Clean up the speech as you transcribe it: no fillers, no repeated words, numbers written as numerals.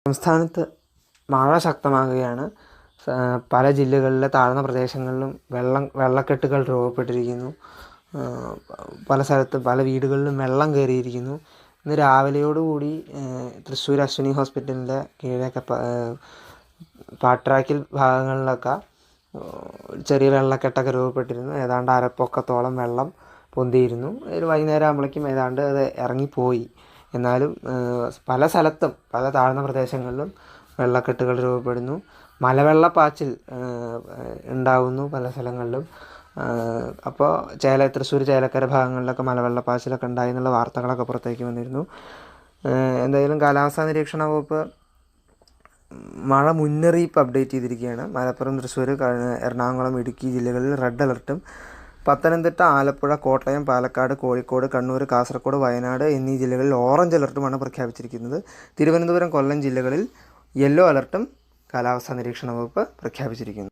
സംസ്ഥാനത്ത് മഴ ശക്തമാകുകയാണ്. പല ജില്ലകളിലെ താഴ്ന്ന പ്രദേശങ്ങളിലും വെള്ളക്കെട്ടുകൾ രൂപപ്പെട്ടിരിക്കുന്നു. പല സ്ഥലത്തും പല വീടുകളിലും വെള്ളം കയറിയിരിക്കുന്നു. ഇന്ന് രാവിലെയോടുകൂടി തൃശ്ശൂർ അശ്വിനി ഹോസ്പിറ്റലിൻ്റെ കീഴൊക്കെ പാട്രാക്കിൽ ഭാഗങ്ങളിലൊക്കെ ചെറിയ വെള്ളക്കെട്ടൊക്കെ രൂപപ്പെട്ടിരുന്നു. ഏതാണ്ട് അരപ്പൊക്കത്തോളം വെള്ളം പൊന്തിയിരുന്നു. ഒരു വൈകുന്നേരം ആകുമ്പോഴേക്കും ഏതാണ്ട് അത് ഇറങ്ങിപ്പോയി. എന്നാലും പല സ്ഥലത്തും പല താഴ്ന്ന പ്രദേശങ്ങളിലും വെള്ളക്കെട്ടുകൾ രൂപപ്പെടുന്നു. മലവെള്ളപ്പാച്ചിൽ ഉണ്ടാകുന്നു പല സ്ഥലങ്ങളിലും. അപ്പോൾ തൃശ്ശൂർ ചേലക്കര ഭാഗങ്ങളിലൊക്കെ മലവെള്ളപ്പാച്ചിലൊക്കെ ഉണ്ടായി എന്നുള്ള വാർത്തകളൊക്കെ പുറത്തേക്ക് വന്നിരുന്നു. എന്തായാലും കാലാവസ്ഥാ നിരീക്ഷണ വകുപ്പ് മഴ മുന്നറിയിപ്പ് അപ്ഡേറ്റ് ചെയ്തിരിക്കുകയാണ്. മലപ്പുറം, തൃശ്ശൂർ, എറണാകുളം, ഇടുക്കി ജില്ലകളിൽ റെഡ് അലർട്ടും പത്തനംതിട്ട, ആലപ്പുഴ, കോട്ടയം, പാലക്കാട്, കോഴിക്കോട്, കണ്ണൂർ, കാസർഗോഡ്, വയനാട് എന്നീ ജില്ലകളിൽ ഓറഞ്ച് അലർട്ടുമാണ് പ്രഖ്യാപിച്ചിരിക്കുന്നത്. തിരുവനന്തപുരം, കൊല്ലം ജില്ലകളിൽ യെല്ലോ അലർട്ടും കാലാവസ്ഥാ നിരീക്ഷണ വകുപ്പ് പ്രഖ്യാപിച്ചിരിക്കുന്നു.